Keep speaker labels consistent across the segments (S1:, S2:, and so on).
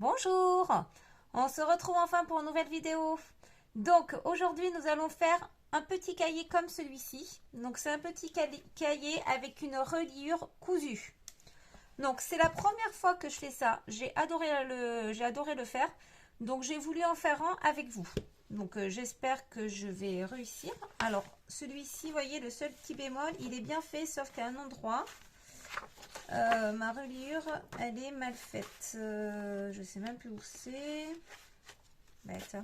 S1: Bonjour, on se retrouve enfin pour une nouvelle vidéo. Donc aujourd'hui nous allons faire un petit cahier comme celui-ci. Donc c'est un petit cahier avec une reliure cousue. Donc c'est la première fois que je fais ça. J'ai adoré le faire. Donc j'ai voulu en faire un avec vous. Donc j'espère que je vais réussir. Alors celui-ci, vous voyez, le seul petit bémol, il est bien fait sauf qu'à un endroit. Ma reliure, elle est mal faite. Je sais même plus où c'est. Bête.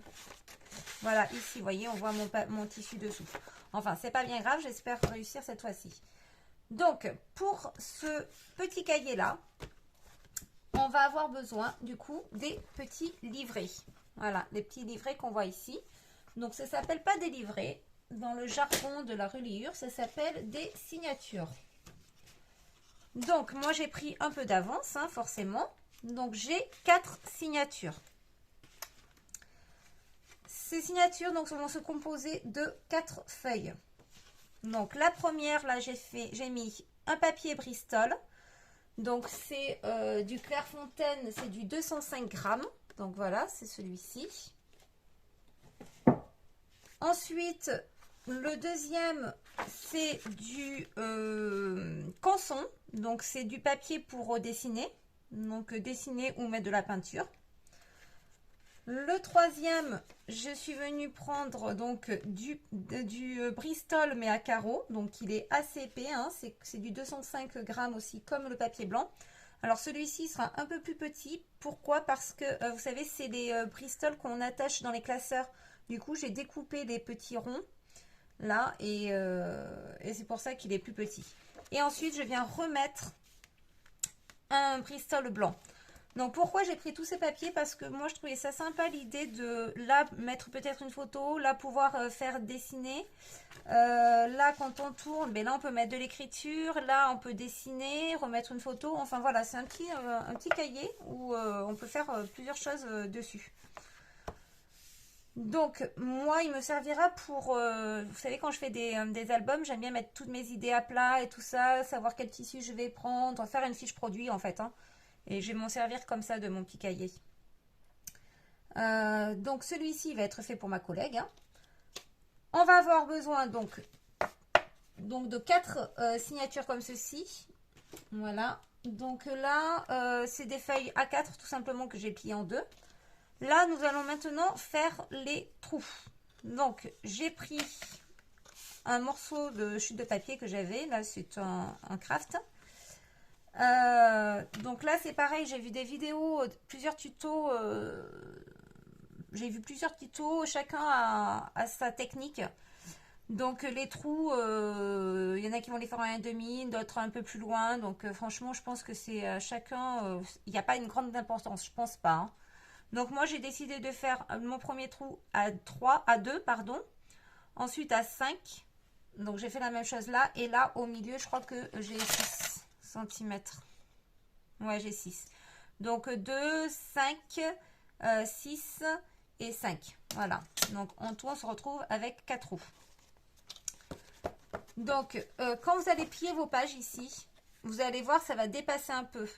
S1: Voilà, ici, vous voyez, on voit mon tissu dessous. Enfin, c'est pas bien grave, j'espère réussir cette fois-ci. Donc, pour ce petit cahier-là, on va avoir besoin, du coup, des petits livrets. Voilà, les petits livrets qu'on voit ici. Donc, ça s'appelle pas des livrets. Dans le jargon de la reliure, ça s'appelle des signatures. Donc, moi, j'ai pris un peu d'avance, hein, forcément. Donc, j'ai 4 signatures. Ces signatures donc, vont se composer de 4 feuilles. Donc, la première, là, j'ai mis un papier Bristol. Donc, c'est du Clairefontaine, c'est du 205 grammes. Donc, voilà, c'est celui-ci. Ensuite, le deuxième, c'est du Canson. Donc, c'est du papier pour dessiner. Donc, dessiner ou mettre de la peinture. Le troisième, je suis venue prendre donc du Bristol, mais à carreaux. Donc, il est assez épais. Hein, c'est du 205 grammes aussi, comme le papier blanc. Alors, celui-ci sera un peu plus petit. Pourquoi? Parce que, vous savez, c'est les Bristol qu'on attache dans les classeurs. Du coup, j'ai découpé les petits ronds là et c'est pour ça qu'il est plus petit. Et ensuite, je viens remettre un Bristol blanc. Donc pourquoi j'ai pris tous ces papiers? Parce que moi je trouvais ça sympa l'idée de là mettre peut-être une photo, là pouvoir faire dessiner. Là quand on tourne, ben là on peut mettre de l'écriture, là on peut dessiner, remettre une photo. Enfin voilà, c'est un petit cahier où on peut faire plusieurs choses dessus. Donc, moi, il me servira pour... vous savez, quand je fais des albums, j'aime bien mettre toutes mes idées à plat et tout ça, savoir quel tissu je vais prendre, faire une fiche produit, en fait. Hein, et je vais m'en servir comme ça de mon petit cahier. Donc, celui-ci va être fait pour ma collègue. Hein. On va avoir besoin, donc de 4 signatures comme ceci. Voilà. Donc là, c'est des feuilles A4, tout simplement, que j'ai pliées en deux. Là, nous allons maintenant faire les trous. Donc, j'ai pris un morceau de chute de papier que j'avais. Là, c'est un craft. Donc là, c'est pareil. J'ai vu des vidéos, plusieurs tutos. J'ai vu plusieurs tutos. Chacun a sa technique. Donc, les trous, il y en a qui vont les faire en 1,5, d'autres un peu plus loin. Donc, franchement, je pense que c'est chacun... Il n'y a pas une grande importance. Je pense pas. Hein. Donc moi j'ai décidé de faire mon premier trou à 2, pardon. Ensuite à 5. Donc j'ai fait la même chose là. Et là au milieu je crois que j'ai 6 cm. Ouais, j'ai 6. Donc 2, 5, 6 et 5. Voilà. Donc en tout on se retrouve avec 4 trous. Donc quand vous allez plier vos pages ici, vous allez voir ça va dépasser un peu.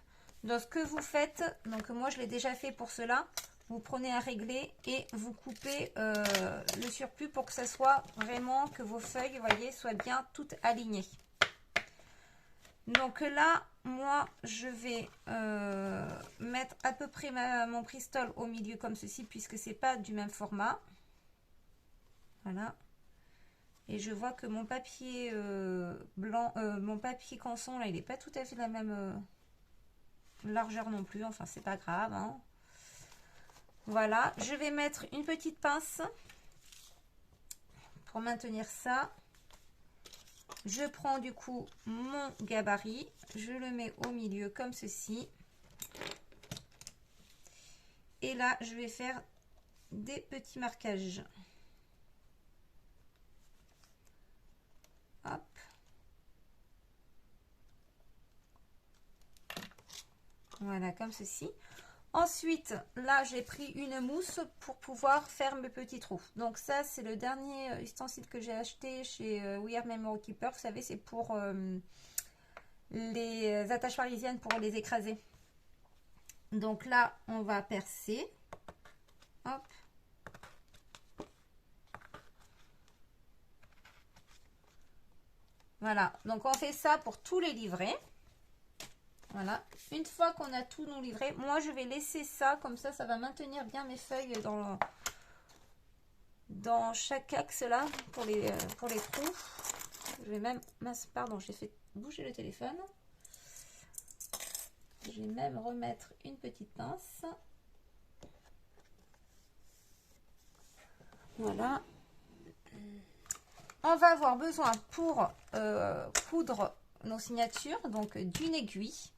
S1: Donc ce que vous faites, donc moi je l'ai déjà fait pour cela, vous prenez un réglé et vous coupez le surplus pour que ça soit vraiment, que vos feuilles, vous voyez, soient bien toutes alignées. Donc là, moi je vais mettre à peu près mon Bristol au milieu comme ceci, puisque c'est pas du même format. Voilà. Et je vois que mon papier blanc, mon papier canson, là, il n'est pas tout à fait la même... largeur non plus, enfin c'est pas grave. Hein. Voilà, je vais mettre une petite pince pour maintenir ça. Je prends du coup mon gabarit, je le mets au milieu comme ceci. Et là, je vais faire des petits marquages. Hop. Voilà, comme ceci. Ensuite, là, j'ai pris une mousse pour pouvoir faire mes petits trous. Donc ça, c'est le dernier ustensile que j'ai acheté chez We Are Memory Keeper. Vous savez, c'est pour les attaches parisiennes pour les écraser. Donc là, on va percer. Hop. Voilà, donc on fait ça pour tous les livrets. Voilà, une fois qu'on a tous nos livrets, moi je vais laisser ça, comme ça va maintenir bien mes feuilles dans chaque axe là, pour les trous. Je vais même, mince, pardon, j'ai fait bouger le téléphone. Je vais même remettre une petite pince. Voilà. On va avoir besoin pour coudre nos signatures, donc d'une aiguille.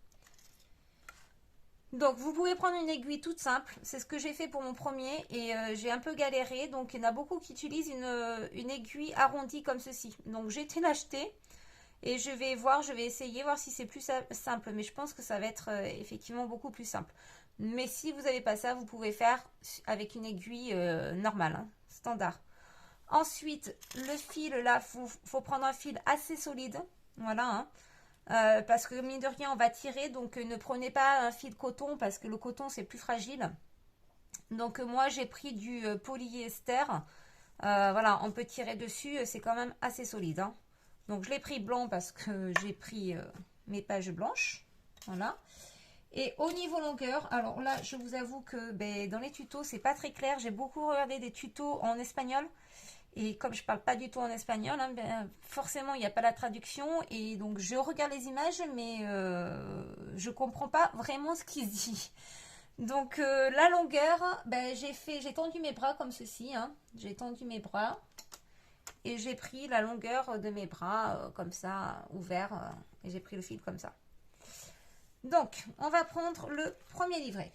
S1: Donc vous pouvez prendre une aiguille toute simple, c'est ce que j'ai fait pour mon premier et j'ai un peu galéré, donc il y en a beaucoup qui utilisent une aiguille arrondie comme ceci. Donc j'ai été l'acheter et je vais essayer, voir si c'est plus simple, mais je pense que ça va être effectivement beaucoup plus simple. Mais si vous n'avez pas ça, vous pouvez faire avec une aiguille normale, hein, standard. Ensuite, le fil là, faut prendre un fil assez solide, voilà, hein. Parce que mine de rien on va tirer, donc ne prenez pas un fil coton parce que le coton c'est plus fragile. Donc moi j'ai pris du polyester, voilà, on peut tirer dessus, c'est quand même assez solide, hein. Donc je l'ai pris blanc parce que j'ai pris mes pages blanches, voilà. Et au niveau longueur, alors là je vous avoue que dans les tutos c'est pas très clair, j'ai beaucoup regardé des tutos en espagnol. Et comme je parle pas du tout en espagnol, hein, forcément il n'y a pas la traduction. Et donc je regarde les images, mais je comprends pas vraiment ce qui se dit. Donc la longueur, j'ai tendu mes bras comme ceci. Hein. J'ai tendu mes bras. Et j'ai pris la longueur de mes bras comme ça, ouvert. Et j'ai pris le fil comme ça. Donc on va prendre le premier livret.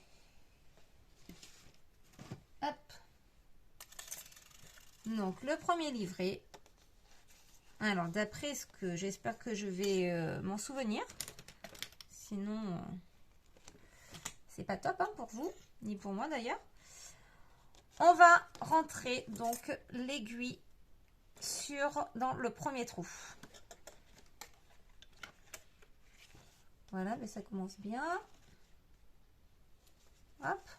S1: Hop. Donc, le premier livret. Alors, d'après ce que j'espère que je vais m'en souvenir. Sinon, c'est pas top hein, pour vous, ni pour moi d'ailleurs. On va rentrer donc l'aiguille dans le premier trou. Voilà, mais ça commence bien. Hop.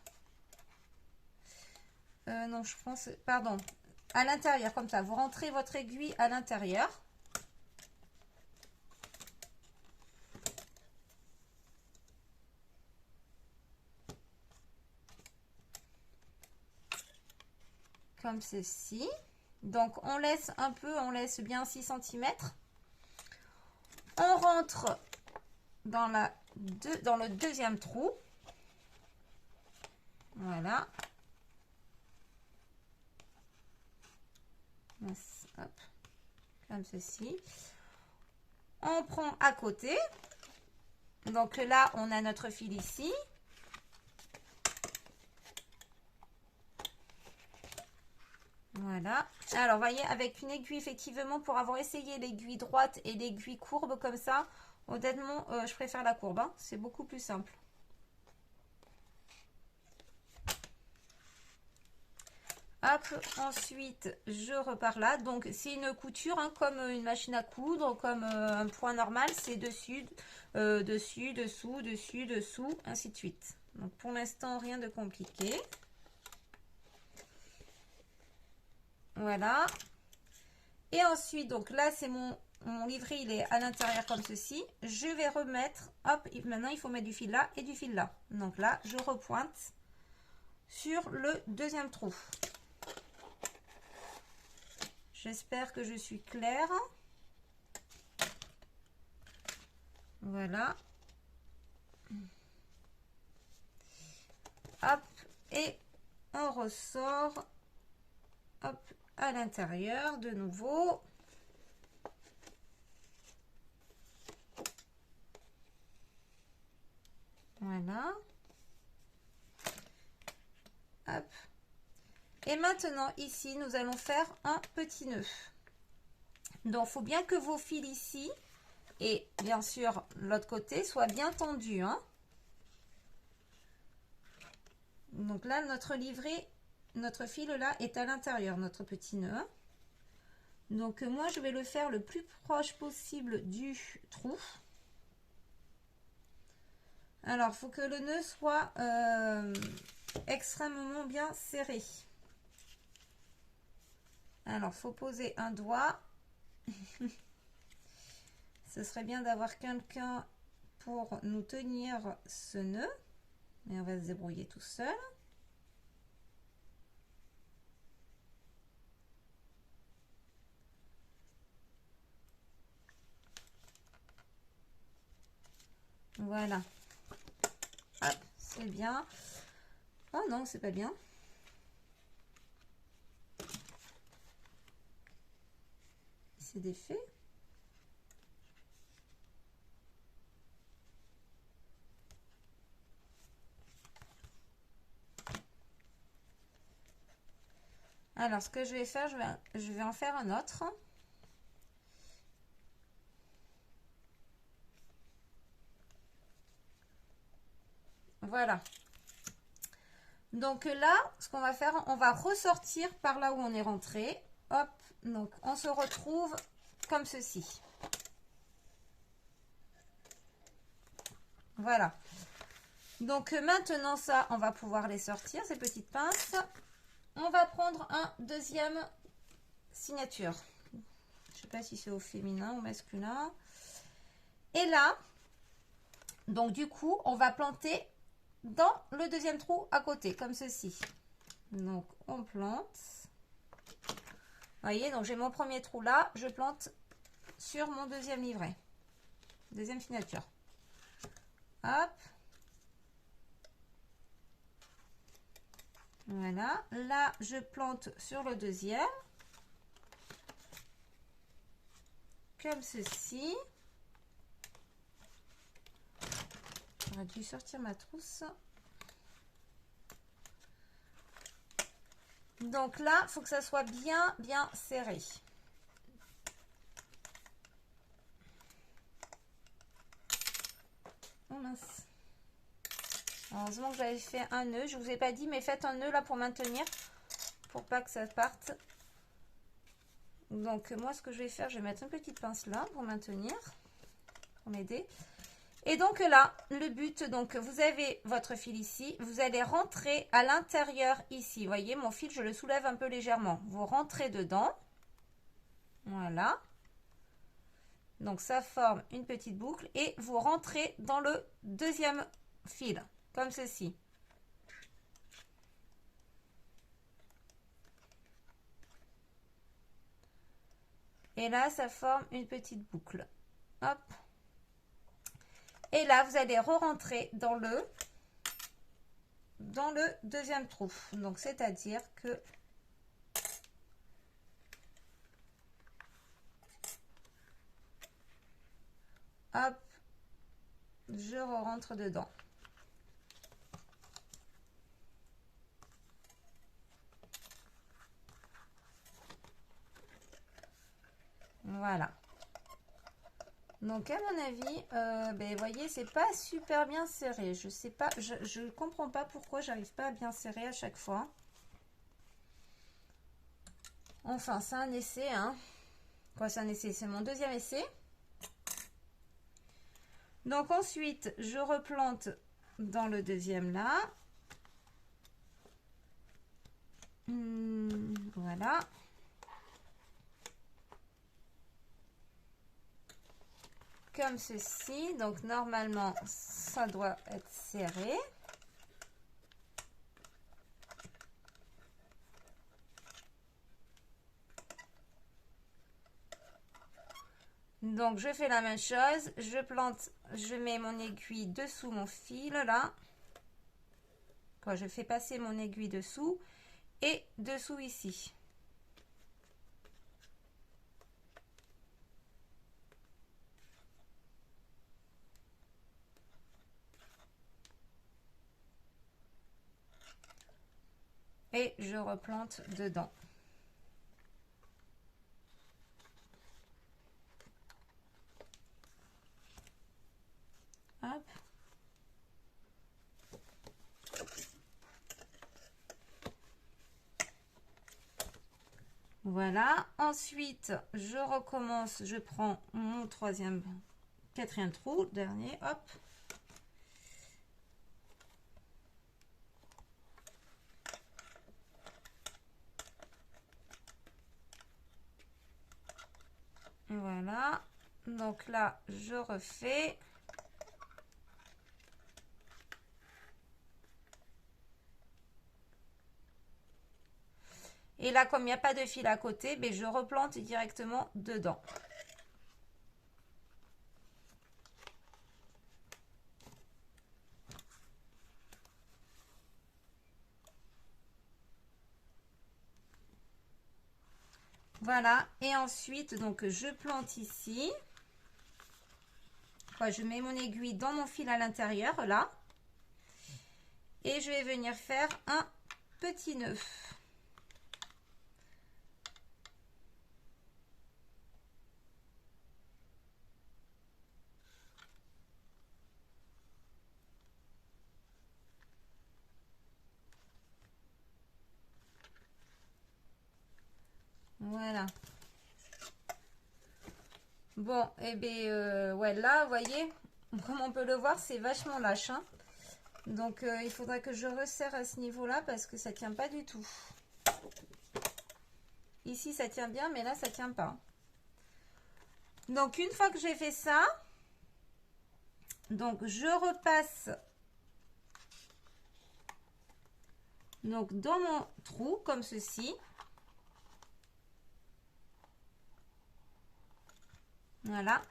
S1: Non, je pense... Pardon. À l'intérieur, comme ça. Vous rentrez votre aiguille à l'intérieur. Comme ceci. Donc, on laisse un peu, on laisse bien 6 cm. On rentre dans le deuxième trou. Voilà. Hop, comme ceci. On prend à côté. Donc là, on a notre fil ici. Voilà. Alors, voyez, avec une aiguille, effectivement, pour avoir essayé l'aiguille droite et l'aiguille courbe comme ça, honnêtement, je préfère la courbe. Hein. C'est beaucoup plus simple. Hop, ensuite, je repars là. Donc, c'est une couture, hein, comme une machine à coudre, comme un point normal. C'est dessus, dessus, dessous, dessus, dessous, ainsi de suite. Donc, pour l'instant, rien de compliqué. Voilà. Et ensuite, donc là, c'est mon livret, il est à l'intérieur comme ceci. Je vais remettre, hop, maintenant, il faut mettre du fil là et du fil là. Donc là, je repointe sur le deuxième trou. J'espère que je suis claire. Voilà. Hop, et on ressort. Hop, à l'intérieur de nouveau. Voilà. Hop. Et maintenant, ici, nous allons faire un petit nœud. Donc, il faut bien que vos fils ici et bien sûr l'autre côté soient bien tendus. Hein. Donc là, notre livret, notre fil là est à l'intérieur, notre petit nœud. Donc moi, je vais le faire le plus proche possible du trou. Alors, il faut que le nœud soit extrêmement bien serré. Alors, il faut poser un doigt. Ce serait bien d'avoir quelqu'un pour nous tenir ce nœud. Mais on va se débrouiller tout seul. Voilà. Hop, c'est bien. Oh non, c'est pas bien. C'est défait. Alors, ce que je vais faire, je vais en faire un autre. Voilà. Donc là, ce qu'on va faire, on va ressortir par là où on est rentré. Hop, donc on se retrouve comme ceci. Voilà. Donc maintenant ça, on va pouvoir les sortir, ces petites pinces. On va prendre un deuxième signature. Je ne sais pas si c'est au féminin ou masculin. Et là, donc du coup, on va planter dans le deuxième trou à côté, comme ceci. Donc on plante. Vous voyez, donc j'ai mon premier trou là, je plante sur mon deuxième livret. Deuxième signature. Hop. Voilà. Là, je plante sur le deuxième. Comme ceci. J'aurais dû sortir ma trousse. Donc là, il faut que ça soit bien serré. Oh mince. Heureusement que j'avais fait un nœud. Je ne vous ai pas dit, mais faites un nœud là pour maintenir. Pour pas que ça parte. Donc moi, ce que je vais faire, je vais mettre une petite pince là pour maintenir. Pour m'aider. Et donc là, le but, donc vous avez votre fil ici. Vous allez rentrer à l'intérieur ici. Vous voyez, mon fil, je le soulève un peu légèrement. Vous rentrez dedans. Voilà. Donc ça forme une petite boucle. Et vous rentrez dans le deuxième fil. Comme ceci. Et là, ça forme une petite boucle. Hop. Et là, vous allez re-rentrer dans le deuxième trou. Donc, c'est-à-dire que hop, je re-rentre dedans. Voilà. Donc, à mon avis, vous voyez, c'est pas super bien serré. Je sais pas, je comprends pas pourquoi j'arrive pas à bien serrer à chaque fois. Enfin, c'est un essai, hein. Quoi, c'est un essai? C'est mon deuxième essai. Donc, ensuite, je replante dans le deuxième là. Voilà. Comme ceci. Donc, normalement, ça doit être serré. Donc, je fais la même chose. Je plante, je mets mon aiguille dessous mon fil, là. Quand je fais passer mon aiguille dessous et dessous ici. Et je replante dedans. Hop. Voilà. Ensuite, je recommence. Je prends mon quatrième trou, dernier. Hop. Voilà. Donc là, je refais. Et là, comme il n'y a pas de fil à côté, ben, je replante directement dedans. Voilà. Et ensuite, donc, je plante ici. Je mets mon aiguille dans mon fil à l'intérieur, là. Et je vais venir faire un petit nœud. Voilà. Bon, et bien, ouais, là, vous voyez, comme on peut le voir, c'est vachement lâche. Hein. Donc, il faudra que je resserre à ce niveau-là parce que ça tient pas du tout. Ici, ça tient bien, mais là, ça tient pas. Donc, une fois que j'ai fait ça, donc je repasse donc dans mon trou, comme ceci. Voilà.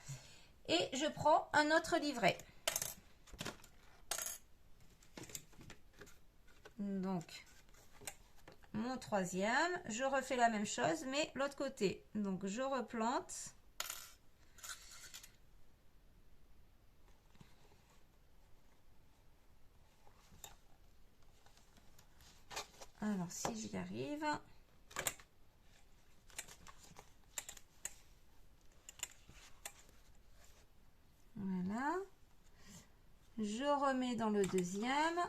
S1: Et je prends un autre livret. Donc, mon troisième, je refais la même chose, mais l'autre côté. Donc, je replante. Alors, si j'y arrive. Voilà. Je remets dans le deuxième.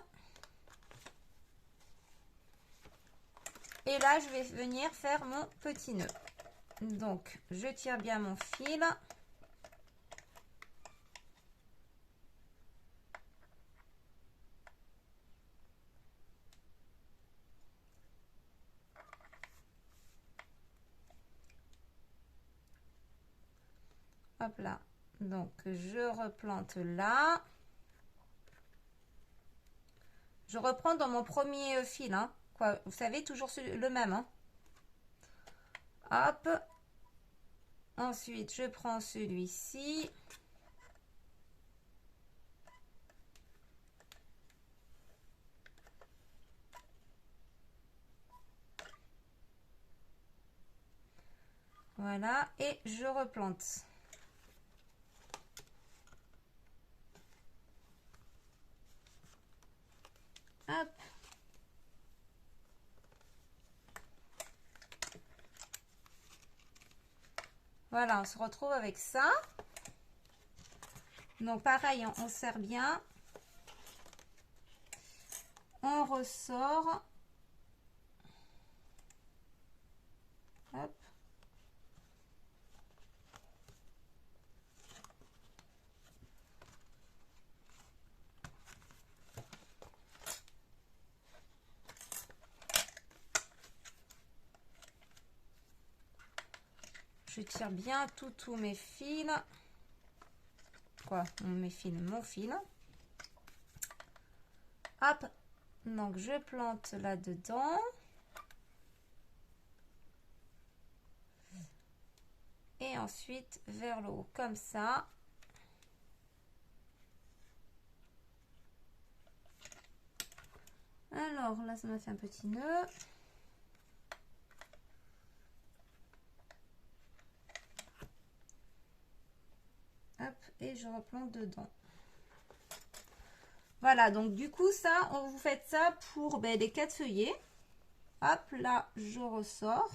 S1: Et là, je vais venir faire mon petit nœud. Donc, je tire bien mon fil. Hop là. Donc, je replante là. Je reprends dans mon premier fil. Hein. Quoi, vous savez, toujours le même. Hein. Hop. Ensuite, je prends celui-ci. Voilà. Et je replante. Hop. Voilà, on se retrouve avec ça. Donc, pareil, on serre bien. On ressort. Hop. Je tire bien tous mes fils. Quoi, mes fils, mon fil. Hop. Donc, je plante là-dedans. Et ensuite, vers le haut, comme ça. Alors, là, ça m'a fait un petit nœud. Hop, et je replante dedans. Voilà, donc du coup, ça, vous faites ça pour les 4 feuillets. Hop, là, je ressors.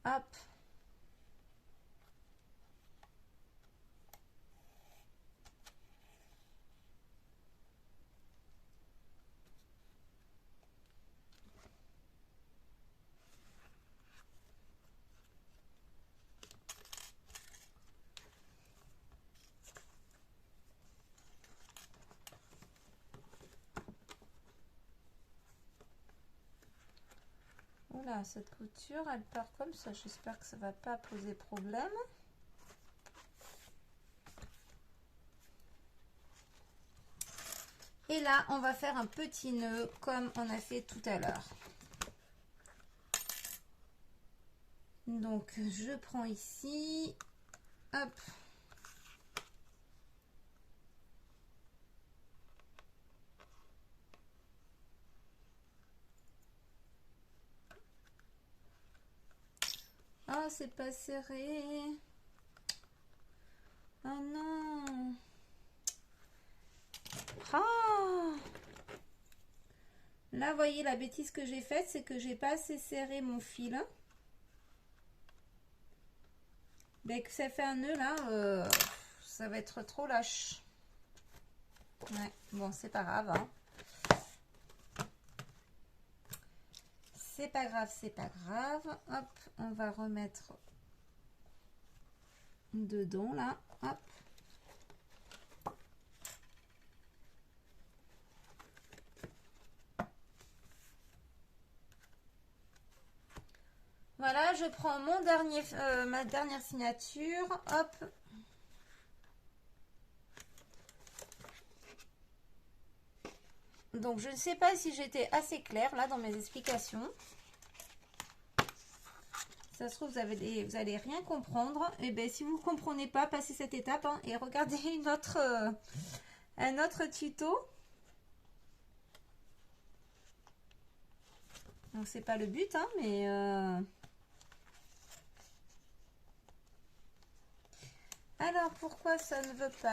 S1: Hop. Voilà, cette couture, elle part comme ça. J'espère que ça va pas poser problème. Et là, on va faire un petit nœud comme on a fait tout à l'heure. Donc, je prends ici, hop. Oh, c'est pas serré. Oh non. Ah. Là, vous voyez, la bêtise que j'ai faite, c'est que j'ai pas assez serré mon fil. Dès que ça fait un nœud, là, ça va être trop lâche. Ouais, bon, c'est pas grave, hein. C'est pas grave, c'est pas grave. Hop, on va remettre dedans, là. Hop. Voilà, je prends mon dernier, ma dernière signature. Hop. Donc, je ne sais pas si j'étais assez claire, là, dans mes explications. Ça se trouve, vous allez rien comprendre. Et bien, si vous ne comprenez pas, passez cette étape, hein, et regardez un autre tuto. Donc, c'est pas le but, hein, mais... Alors, pourquoi ça ne veut pas?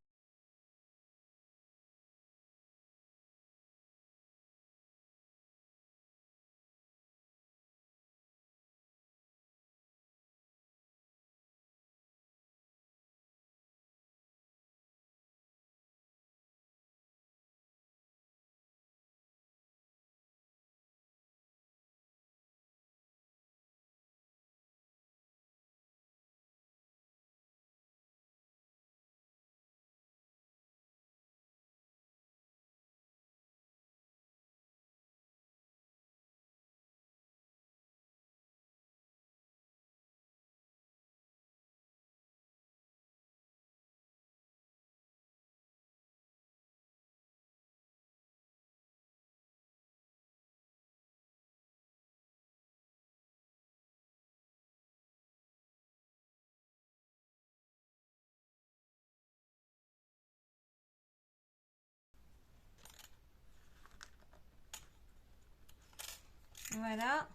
S1: Voilà.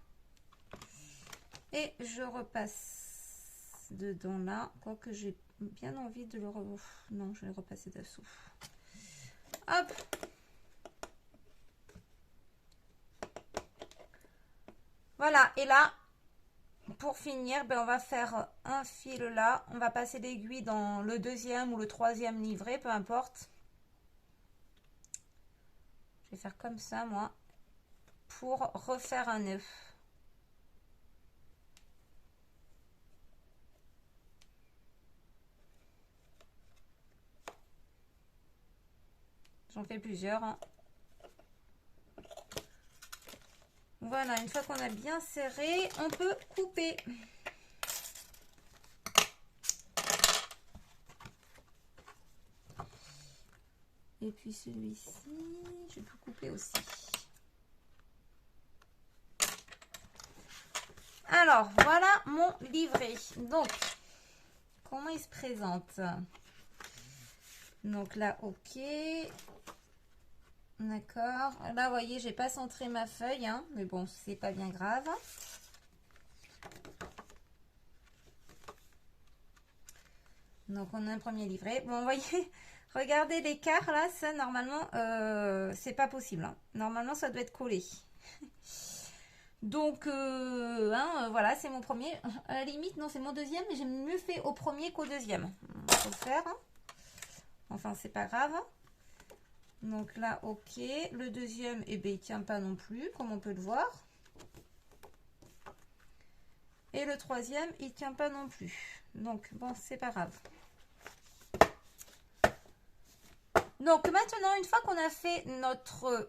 S1: Et je repasse dedans là. Quoique j'ai bien envie de le... Non, je vais repasser dessous. Hop. Voilà. Et là, pour finir, ben, on va faire un fil là. On va passer l'aiguille dans le deuxième ou le troisième livret, peu importe. Je vais faire comme ça, moi, pour refaire un nœud. J'en fais plusieurs, hein. Voilà, une fois qu'on a bien serré, on peut couper. Et puis celui-ci, je peux couper aussi. Alors, voilà mon livret. Donc, comment il se présente? Donc là, ok. D'accord. Là, vous voyez, j'ai pas centré ma feuille, hein, mais bon, c'est pas bien grave. Donc, on a un premier livret. Bon, vous voyez, regardez l'écart, là, ça, normalement, c'est pas possible, hein. Normalement, ça doit être collé. Donc, voilà, c'est mon premier. À la limite, non, c'est mon deuxième, mais j'ai mieux fait au premier qu'au deuxième. On peut le faire, hein. Enfin, c'est pas grave. Donc là, ok. Le deuxième, eh bien, il tient pas non plus, comme on peut le voir. Et le troisième, il tient pas non plus. Donc, bon, c'est pas grave. Donc, maintenant, une fois qu'on a fait notre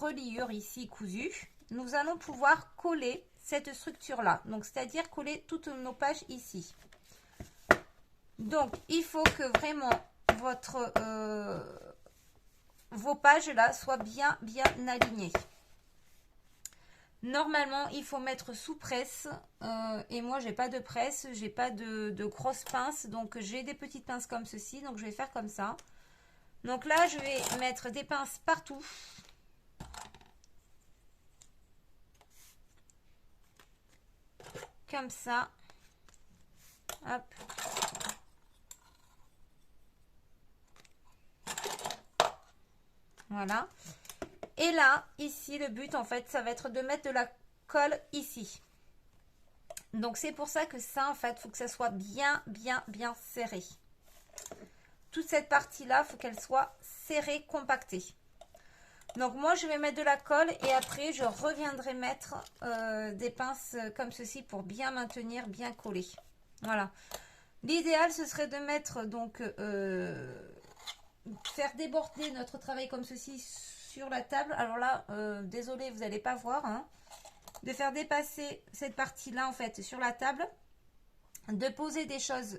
S1: reliure ici cousue, nous allons pouvoir coller cette structure-là. Donc, c'est-à-dire coller toutes nos pages ici. Donc, il faut que vraiment vos pages là soient bien alignées. Normalement, il faut mettre sous presse. Et moi, j'ai pas de presse, j'ai pas de grosses pinces. Donc, j'ai des petites pinces comme ceci. Donc, je vais faire comme ça. Donc là, je vais mettre des pinces partout. Comme ça. Hop. Voilà. Et là, ici, le but, en fait, ça va être de mettre de la colle ici. Donc, c'est pour ça que ça, en fait, il faut que ça soit bien serré. Toute cette partie-là, il faut qu'elle soit serrée, compactée. Donc, moi, je vais mettre de la colle et après, je reviendrai mettre des pinces comme ceci pour bien maintenir, bien coller. Voilà. L'idéal, ce serait de mettre, donc, faire déborder notre travail comme ceci sur la table. Alors là, désolé, vous n'allez pas voir. Hein. De faire dépasser cette partie-là, en fait, sur la table. De poser des choses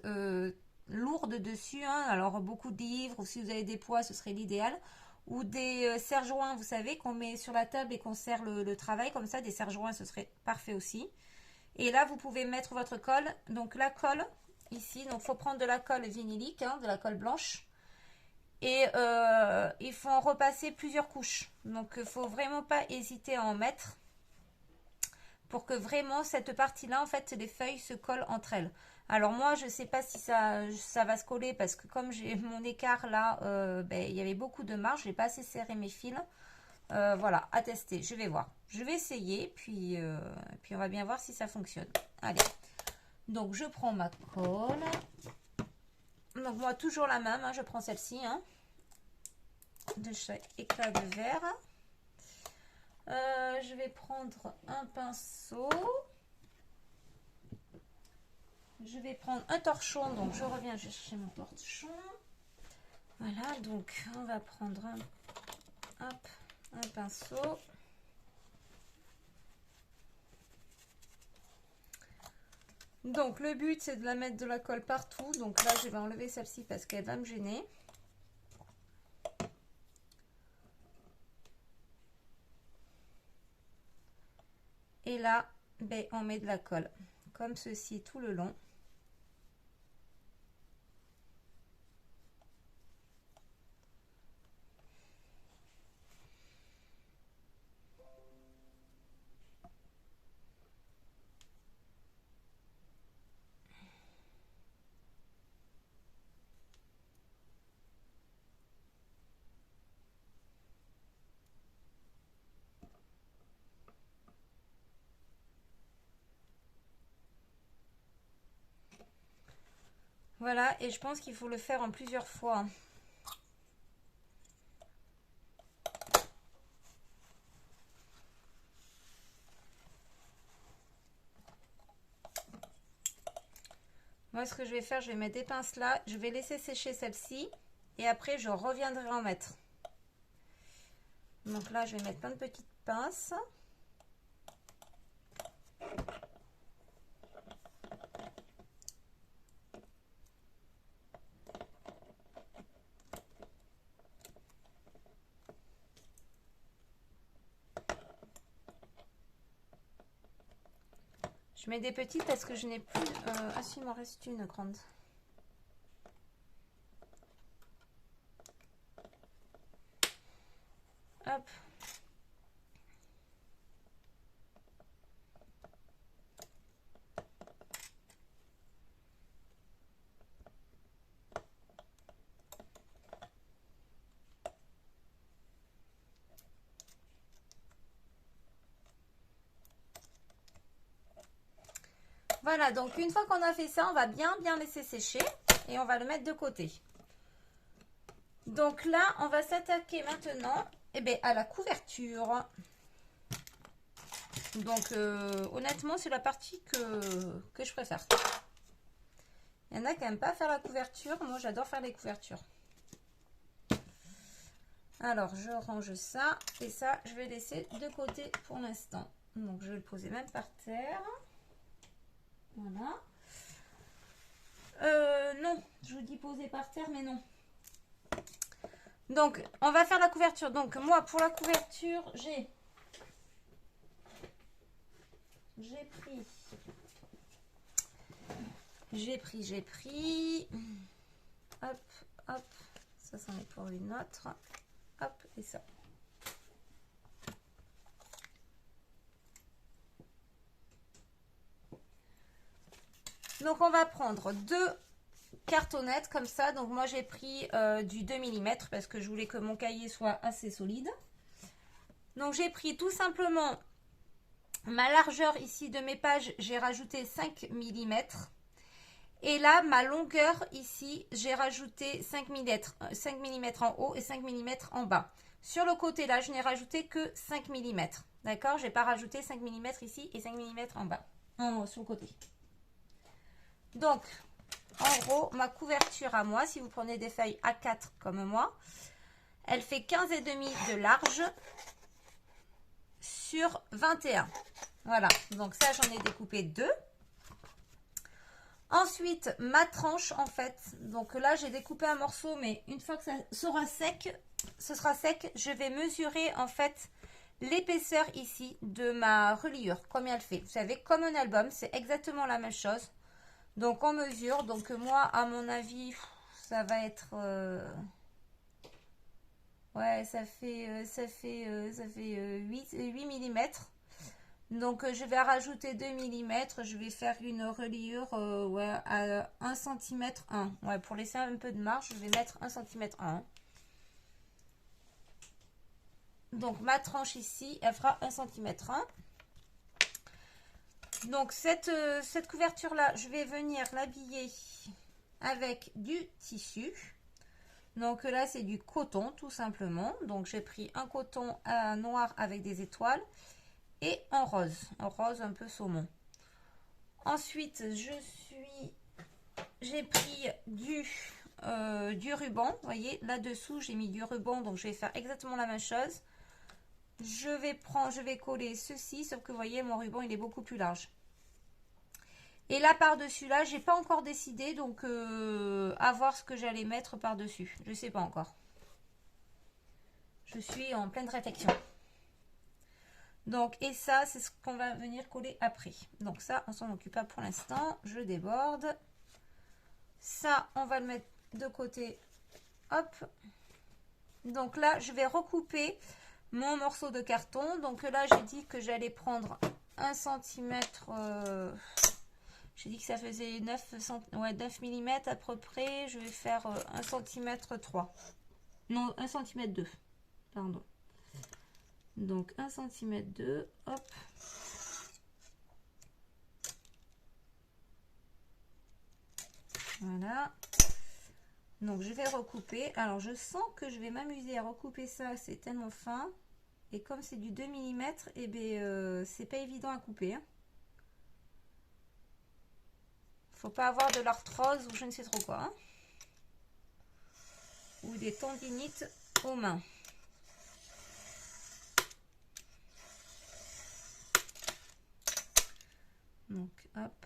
S1: lourdes dessus. Hein. Alors, beaucoup de livres, ou si vous avez des poids, ce serait l'idéal. Ou des serre-joints, vous savez, qu'on met sur la table et qu'on serre le travail. Comme ça, des serre-joints, ce serait parfait aussi. Et là, vous pouvez mettre votre colle. Donc, la colle, ici. Donc, il faut prendre de la colle vinylique, hein, de la colle blanche. Et il faut en repasser plusieurs couches. Donc, il ne faut vraiment pas hésiter à en mettre. Pour que vraiment, cette partie-là, en fait, les feuilles se collent entre elles. Alors, moi, je ne sais pas si ça va se coller. Parce que comme j'ai mon écart là, il y avait beaucoup de marge. Je n'ai pas assez serré mes fils. Voilà, à tester. Je vais voir. Je vais essayer. Puis on va bien voir si ça fonctionne. Allez. Donc, je prends ma colle. Donc, moi, toujours la même. Hein, je prends celle-ci. Hein, de chaque éclat de verre. Je vais prendre un pinceau. Je vais prendre un torchon. Donc, je reviens chercher mon torchon. Voilà, donc, on va prendre un pinceau. Donc, le but, c'est de la mettre de la colle partout. Donc là, je vais enlever celle-ci parce qu'elle va me gêner. Et là, on met de la colle, comme ceci, tout le long. Voilà, et je pense qu'il faut le faire en plusieurs fois. Moi, ce que je vais faire, je vais mettre des pinces là. Je vais laisser sécher celle-ci. Et après, je reviendrai en mettre. Donc là, je vais mettre plein de petites pinces. Je mets des petites parce que je n'ai plus... ah si, il m'en reste une grande. Hop. Voilà, donc une fois qu'on a fait ça, on va bien laisser sécher et on va le mettre de côté. Donc là, on va s'attaquer maintenant à la couverture. Donc honnêtement, c'est la partie que je préfère. Il y en a qui n'aiment pas faire la couverture. Moi, j'adore faire les couvertures. Alors, je range ça. Et ça, je vais laisser de côté pour l'instant. Donc, je vais le poser même par terre. Voilà. Non, je vous dis poser par terre, mais non. Donc, on va faire la couverture. Donc, moi, pour la couverture, j'ai pris. Hop, hop. Ça, c'en est pour une autre. Hop, et ça. Donc, on va prendre deux cartonnettes comme ça. Donc, moi, j'ai pris du 2 mm parce que je voulais que mon cahier soit assez solide. Donc, j'ai pris tout simplement ma largeur ici de mes pages. J'ai rajouté 5 mm. Et là, ma longueur ici, j'ai rajouté 5 mm en haut et 5 mm en bas. Sur le côté là, je n'ai rajouté que 5 mm. D'accord? Je n'ai pas rajouté 5 mm ici et 5 mm en bas, sur le côté. Donc, en gros, ma couverture à moi, si vous prenez des feuilles A4 comme moi, elle fait 15,5 de large sur 21. Voilà, donc ça, j'en ai découpé deux. Ensuite, ma tranche, en fait, donc là, j'ai découpé un morceau, mais une fois que ça sera sec, je vais mesurer, en fait, l'épaisseur ici de ma reliure, combien elle fait. Vous savez, comme un album, c'est exactement la même chose. Donc, on mesure. Donc, moi, à mon avis, ça va être... ouais, ça fait 8 mm. Donc, je vais rajouter 2 mm. Je vais faire une reliure ouais, à 1 cm 1. Ouais, pour laisser un peu de marge, je vais mettre 1 cm 1. Donc, ma tranche ici, elle fera 1 cm 1. Donc, cette couverture-là, je vais venir l'habiller avec du tissu. Donc là, c'est du coton, tout simplement. Donc, j'ai pris un coton noir avec des étoiles et en rose un peu saumon. Ensuite, j'ai pris du ruban. Vous voyez, là-dessous, j'ai mis du ruban, donc je vais faire exactement la même chose. Je vais coller ceci, sauf que vous voyez, mon ruban, il est beaucoup plus large. Et là, par-dessus, là, j'ai pas encore décidé, donc à voir ce que j'allais mettre par-dessus. Je sais pas encore. Je suis en pleine réflexion. Donc, et ça, c'est ce qu'on va venir coller après. Donc ça, on s'en occupe pas pour l'instant. Je déborde. Ça, on va le mettre de côté. Hop. Donc là, je vais recouper mon morceau de carton. Donc là, j'ai dit que j'allais prendre 1 cm. J'ai dit que ça faisait 9 mm à peu près. Je vais faire 1 cm 3. Non, 1 cm 2. Pardon. Donc 1 cm 2. Hop. Voilà. Donc je vais recouper. Alors je sens que je vais m'amuser à recouper ça. C'est tellement fin. Et comme c'est du 2 mm, eh bien, c'est pas évident à couper. Hein. Faut pas avoir de l'arthrose ou je ne sais trop quoi. Hein. Ou des tendinites aux mains. Donc hop.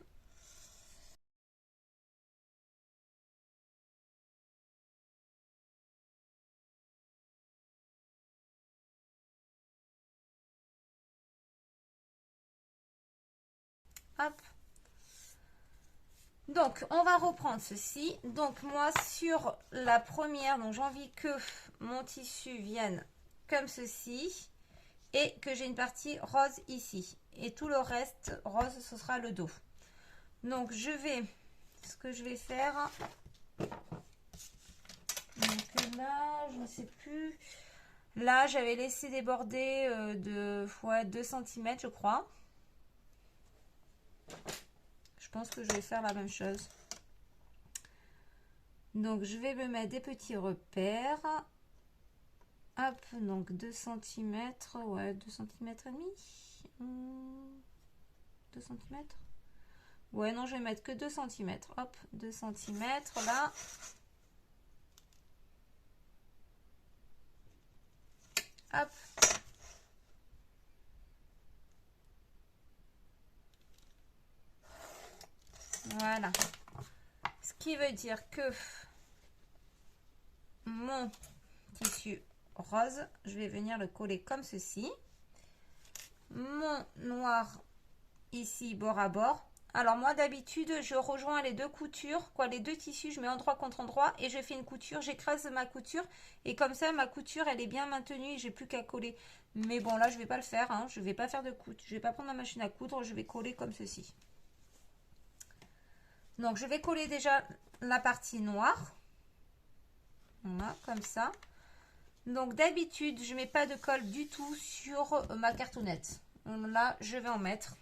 S1: Hop. Donc, on va reprendre ceci. Donc, moi, sur la première, donc j'ai envie que mon tissu vienne comme ceci et que j'ai une partie rose ici. Et tout le reste rose, ce sera le dos. Donc, ce que je vais faire, donc là, je ne sais plus. Là, j'avais laissé déborder de 2 cm, je crois. Je pense que je vais faire la même chose. Donc, je vais me mettre des petits repères. Hop, donc 2 cm. Ouais, 2 cm et demi. 2 cm. Ouais, non, je vais mettre que 2 cm. Hop, 2 cm là. Hop. Voilà. Ce qui veut dire que mon tissu rose, je vais venir le coller comme ceci. Mon noir ici bord à bord. Alors moi d'habitude je rejoins les deux coutures, quoi, les deux tissus, je mets endroit contre endroit et je fais une couture, j'écrase ma couture et comme ça ma couture elle est bien maintenue et j'ai plus qu'à coller. Mais bon là je vais pas le faire, hein. Je vais pas faire de couture, je vais pas prendre ma machine à coudre, je vais coller comme ceci. Donc je vais coller déjà la partie noire, voilà comme ça. Donc d'habitude je mets pas de colle du tout sur ma cartonnette. Là je vais en mettre.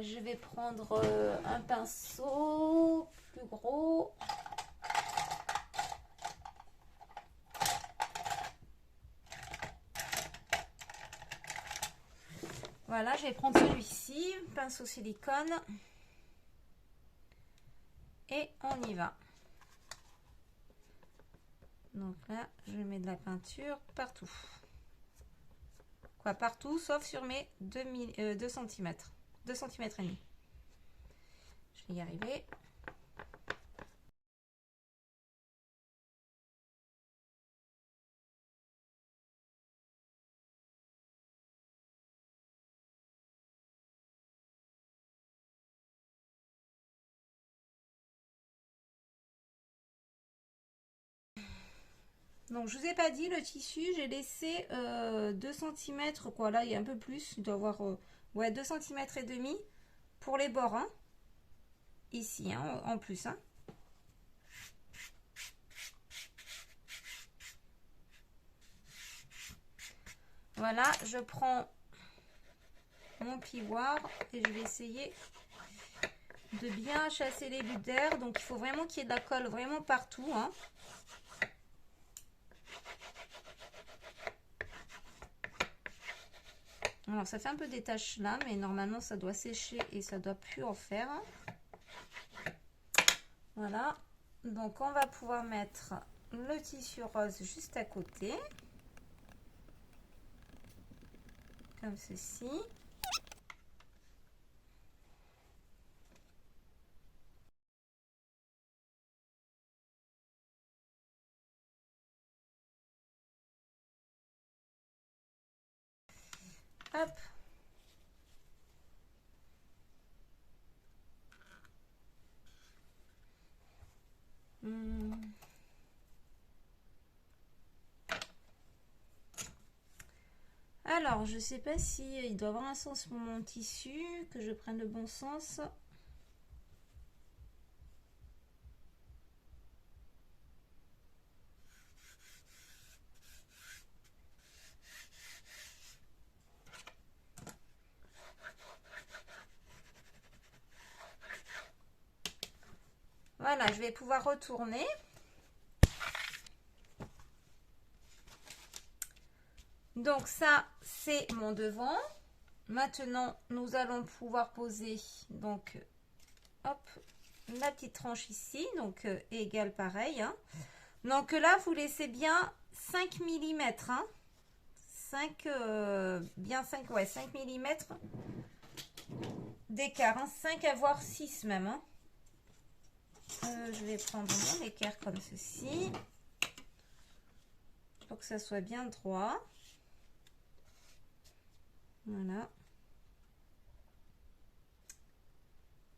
S1: Je vais prendre un pinceau plus gros. Voilà, je vais prendre celui-ci, pinceau silicone. Et on y va. Donc là, je mets de la peinture partout. Quoi, partout, sauf sur mes 2 cm. 2 cm et demi. Je vais y arriver. Donc je vous ai pas dit, le tissu, j'ai laissé 2 cm, quoi, là il y a un peu plus, il doit avoir ouais, 2 cm et demi pour les bords, hein. Ici, hein, en plus, hein. Voilà, je prends mon plioir et je vais essayer de bien chasser les bulles d'air. Donc il faut vraiment qu'il y ait de la colle vraiment partout, hein. Alors ça fait un peu des taches là, mais normalement ça doit sécher et ça doit plus en faire. Voilà, donc on va pouvoir mettre le tissu rose juste à côté, comme ceci. Hop. Alors, je sais pas si il doit avoir un sens pour mon tissu, que je prenne le bon sens. Voilà, je vais pouvoir retourner. Donc ça, c'est mon devant. Maintenant, nous allons pouvoir poser donc hop, la petite tranche ici, donc égale pareil, hein. Donc là, vous laissez bien 5 mm, hein. 5, bien 5, ouais, 5 mm d'écart, hein. 5 à voire 6 même, hein. Je vais prendre mon équerre comme ceci pour que ça soit bien droit. Voilà.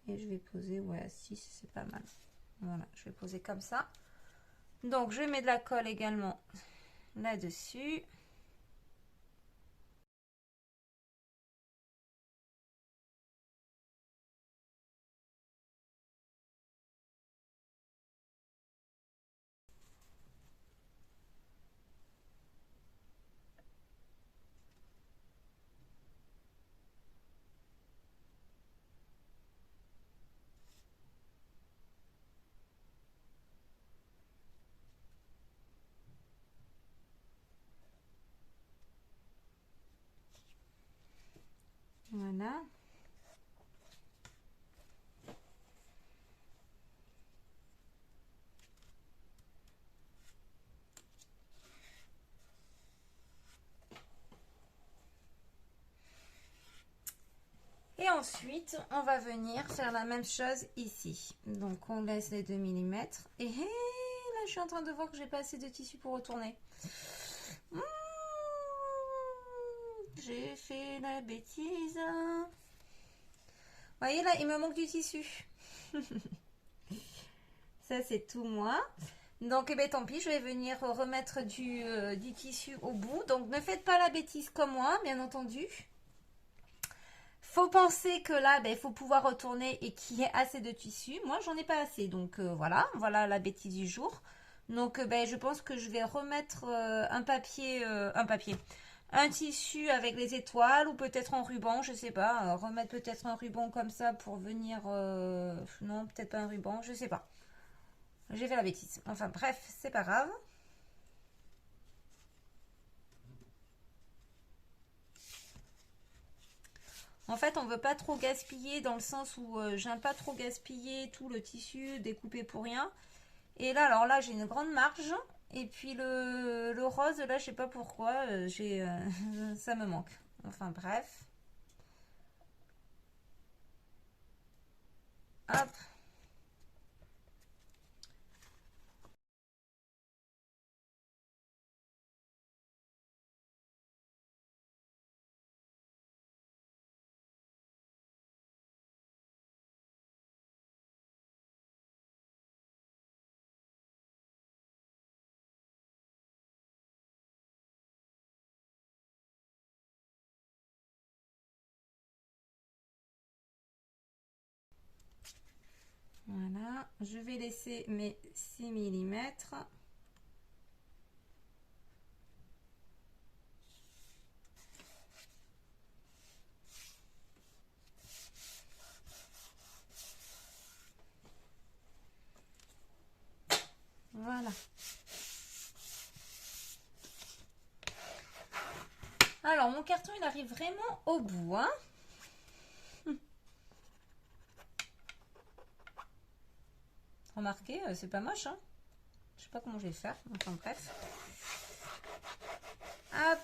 S1: Et je vais poser, ouais, 6, c'est pas mal. Voilà, je vais poser comme ça. Donc, je mets de la colle également là-dessus. Voilà. ensuite, on va venir faire la même chose ici. Donc, on laisse les 2 mm. Et là, je suis en train de voir que j'ai pas assez de tissu pour retourner. J'ai fait la bêtise. Vous voyez là, il me manque du tissu. Ça, c'est tout moi. Donc, eh bien, tant pis, je vais venir remettre du tissu au bout. Donc, ne faites pas la bêtise comme moi, bien entendu. Faut penser que là, il faut pouvoir retourner et qu'il y ait assez de tissu. Moi, j'en ai pas assez. Donc, voilà la bêtise du jour. Donc, je pense que je vais remettre un tissu avec les étoiles ou peut-être en ruban, je sais pas. Remettre peut-être un ruban comme ça pour venir... non, peut-être pas un ruban, je sais pas. J'ai fait la bêtise. Enfin, bref, c'est pas grave. En fait, on veut pas trop gaspiller dans le sens où j'aime pas trop gaspiller tout le tissu découpé pour rien. Et là, alors là, j'ai une grande marge. Et puis le rose, là, je sais pas pourquoi, ça me manque. Enfin, bref. Hop. Voilà. Je vais laisser mes 6 mm. Voilà. Alors, mon carton, il arrive vraiment au bout, hein. Remarquez, c'est pas moche, hein. Je sais pas comment je vais faire. Enfin, bref. Hop.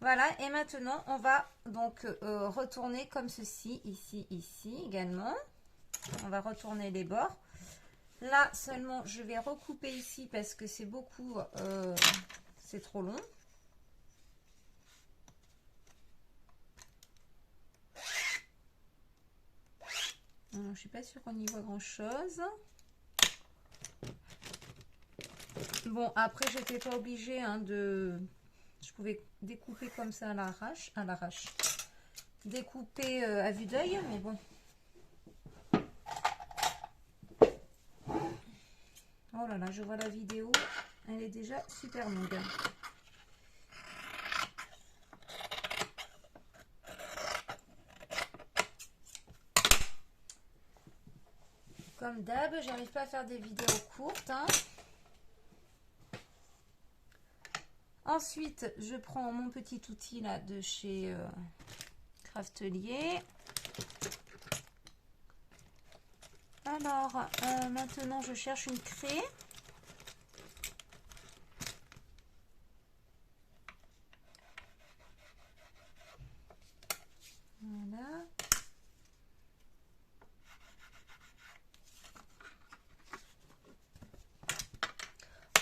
S1: Voilà, et maintenant, on va donc retourner comme ceci, ici également. On va retourner les bords. Là, seulement, je vais recouper ici parce que c'est beaucoup, c'est trop long. Je suis pas sûre qu'on y voit grand chose. Bon, après, j'étais pas obligée de... Je pouvais découper comme ça à l'arrache. Découper à vue d'œil, mais bon. Oh là là, je vois la vidéo. Elle est déjà super longue. Comme d'hab, j'arrive pas à faire des vidéos courtes, hein. Ensuite, je prends mon petit outil là de chez Craftelier. Alors, maintenant, je cherche une craie. Voilà.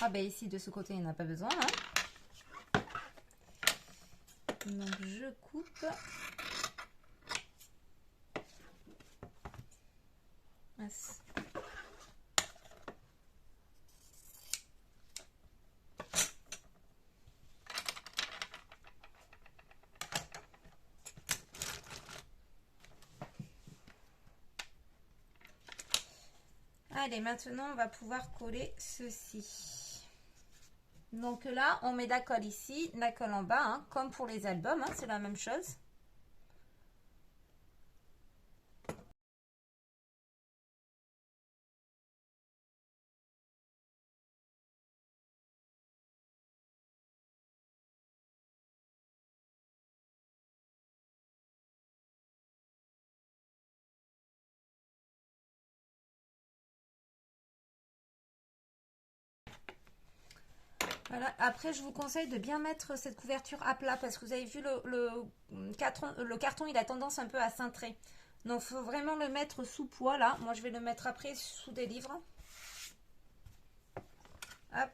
S1: Ah ben ici, de ce côté, il n'y en a pas besoin, hein. Donc, je coupe. Mince. Allez, maintenant, on va pouvoir coller ceci. Donc là, on met la colle ici, la colle en bas, hein, comme pour les albums, hein, c'est la même chose. Voilà. Après, je vous conseille de bien mettre cette couverture à plat parce que vous avez vu le carton, il a tendance un peu à cintrer. Donc, il faut vraiment le mettre sous poids là. Moi, je vais le mettre après sous des livres. Hop.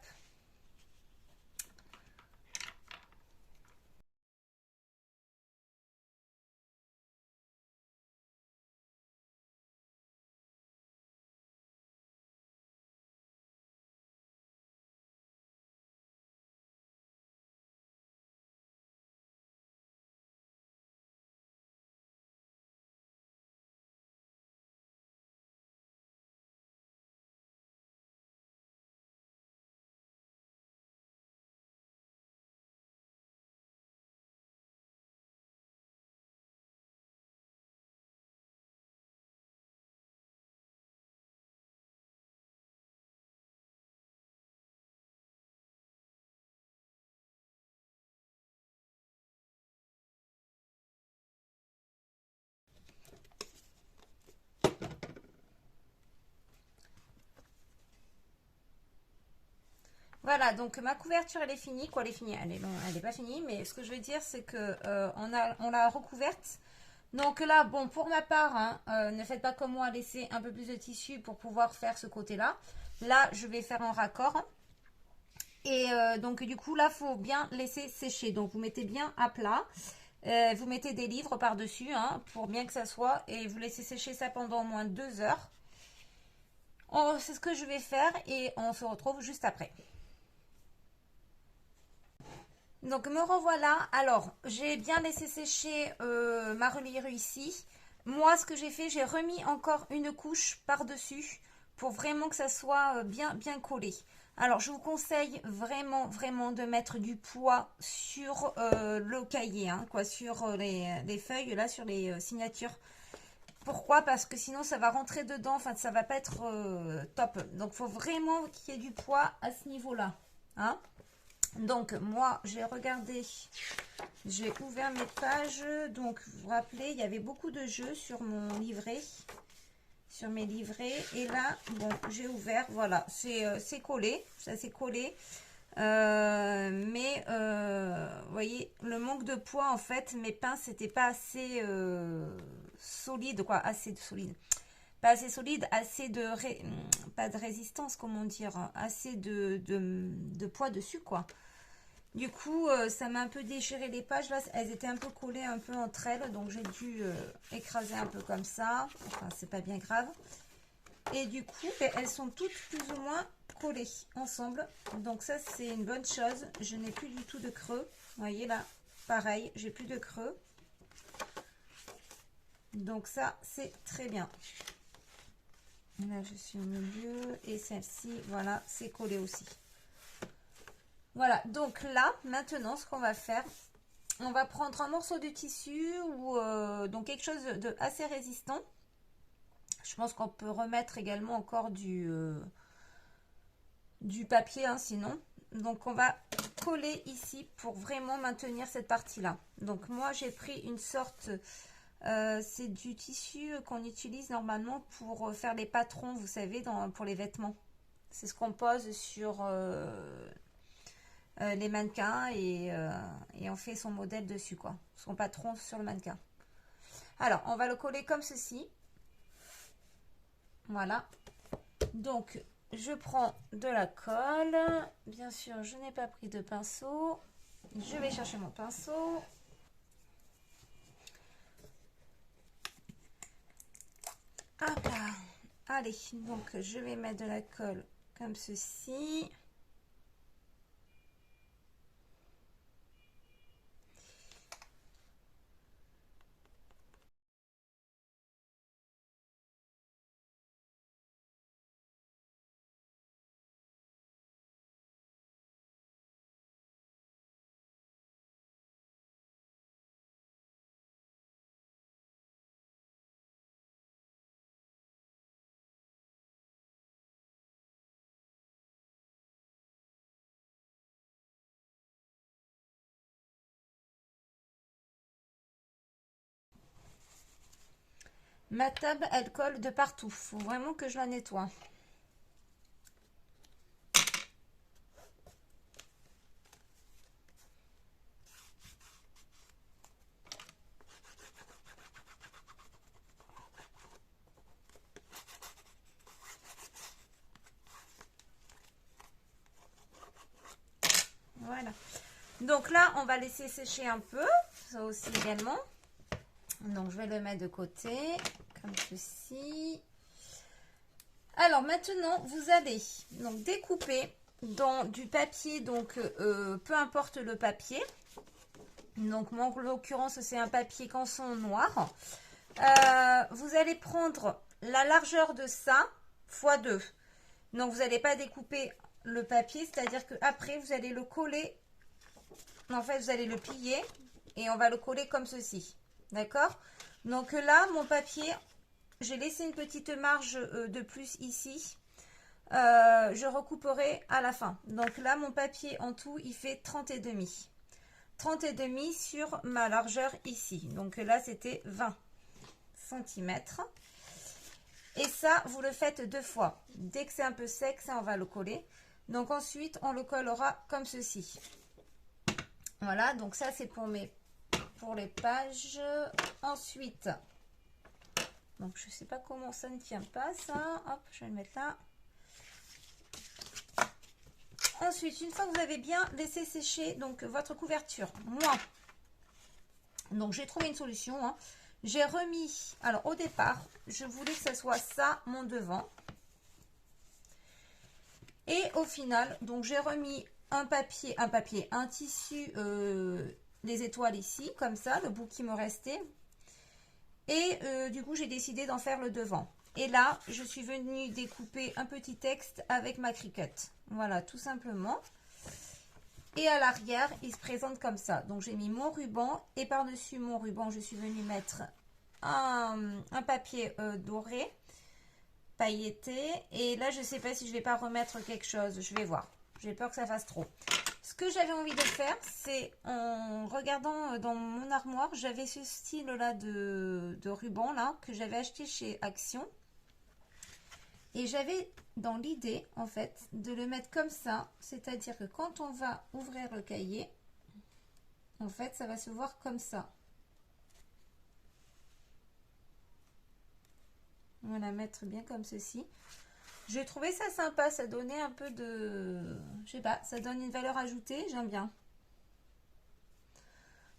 S1: Voilà, donc ma couverture elle est finie, quoi, elle est finie, elle est pas finie, mais ce que je veux dire c'est que on l'a recouverte. Donc là, bon, pour ma part, hein, ne faites pas comme moi, laissez un peu plus de tissu pour pouvoir faire ce côté-là. Là, je vais faire un raccord. Et donc du coup, là, il faut bien laisser sécher. Donc vous mettez bien à plat. Vous mettez des livres par-dessus, hein, pour bien que ça soit. Et vous laissez sécher ça pendant au moins 2 heures. C'est ce que je vais faire et on se retrouve juste après. Donc me revoilà. Alors, j'ai bien laissé sécher ma reliure ici. Moi, ce que j'ai fait, j'ai remis encore une couche par-dessus pour vraiment que ça soit bien, bien collé. Alors, je vous conseille vraiment, vraiment de mettre du poids sur le cahier, hein, quoi, sur les feuilles, là, sur les signatures. Pourquoi? Parce que sinon, ça va rentrer dedans, enfin, ça va pas être top. Donc, il faut vraiment qu'il y ait du poids à ce niveau-là, hein. Donc, moi, j'ai regardé, j'ai ouvert mes pages. Donc, vous vous rappelez, il y avait beaucoup de jeux sur mon livret, sur mes livrets. Et là, bon, j'ai ouvert, voilà, c'est collé, ça c'est collé. Mais, vous voyez, le manque de poids, en fait, mes pinces n'étaient pas assez solides, quoi, assez solide. Pas assez solide, assez pas de résistance, comment dire, assez de poids dessus, quoi. Du coup, ça m'a un peu déchiré les pages. Là, elles étaient un peu collées un peu entre elles. Donc, j'ai dû écraser un peu comme ça. Enfin, c'est pas bien grave. Et du coup, ben, elles sont toutes plus ou moins collées ensemble. Donc, ça, c'est une bonne chose. Je n'ai plus du tout de creux. Vous voyez là, pareil, j'ai plus de creux. Donc, ça, c'est très bien. Là, je suis au milieu. Et celle-ci, voilà, c'est collé aussi. Voilà, donc là, maintenant, ce qu'on va faire, on va prendre un morceau de tissu ou donc quelque chose de assez résistant. Je pense qu'on peut remettre également encore du papier, hein, sinon. Donc, on va coller ici pour vraiment maintenir cette partie-là. Donc, moi, j'ai pris une sorte, c'est du tissu qu'on utilise normalement pour faire les patrons, vous savez, pour les vêtements. C'est ce qu'on pose sur les mannequins et on fait son modèle dessus, quoi. Son patron sur le mannequin. Alors, on va le coller comme ceci. Voilà. Donc, je prends de la colle. Bien sûr, je n'ai pas pris de pinceau. Je vais chercher mon pinceau. Hop là. Allez, donc je vais mettre de la colle comme ceci. Ma table, elle colle de partout. Faut vraiment que je la nettoie. Donc là, on va laisser sécher un peu, ça aussi également. Donc je vais le mettre de côté, comme ceci. Alors maintenant, vous allez donc découper dans du papier, donc peu importe le papier. Donc moi, en l'occurrence, c'est un papier canson noir. Vous allez prendre la largeur de ça fois 2. Donc vous n'allez pas découper le papier, c'est-à-dire qu'après, vous allez le coller. En fait, vous allez le plier et on va le coller comme ceci. D'accord? Donc là, mon papier, j'ai laissé une petite marge de plus ici. Je recouperai à la fin. Donc là, mon papier en tout, il fait 30,5. 30,5 sur ma largeur ici. Donc là, c'était 20 cm. Et ça, vous le faites 2 fois. Dès que c'est un peu sec, ça, on va le coller. Donc ensuite, on le collera comme ceci. Voilà, donc ça, c'est pour les pages. Ensuite, donc je sais pas comment ça ne tient pas, ça. Hop, je vais le mettre là. Ensuite, une fois que vous avez bien laissé sécher donc votre couverture, moi, donc j'ai trouvé une solution. Hein. J'ai remis, alors au départ, je voulais que ce soit ça mon devant. Et au final, donc j'ai remis un tissu, les étoiles ici, comme ça, le bout qui me restait. Et du coup, j'ai décidé d'en faire le devant. Et là, je suis venue découper un petit texte avec ma Cricut. Voilà, tout simplement. Et à l'arrière, il se présente comme ça. Donc, j'ai mis mon ruban. Et par-dessus mon ruban, je suis venue mettre un papier doré, pailleté. Et là, je ne sais pas si je vais pas remettre quelque chose. Je vais voir. J'ai peur que ça fasse trop. Ce que j'avais envie de faire, c'est en regardant dans mon armoire, j'avais ce style-là de ruban là que j'avais acheté chez Action. Et j'avais dans l'idée, en fait, de le mettre comme ça. C'est-à-dire que quand on va ouvrir le cahier, en fait, ça va se voir comme ça. On va la mettre bien comme ceci. J'ai trouvé ça sympa, ça donnait un peu de... Je sais pas, ça donne une valeur ajoutée, j'aime bien.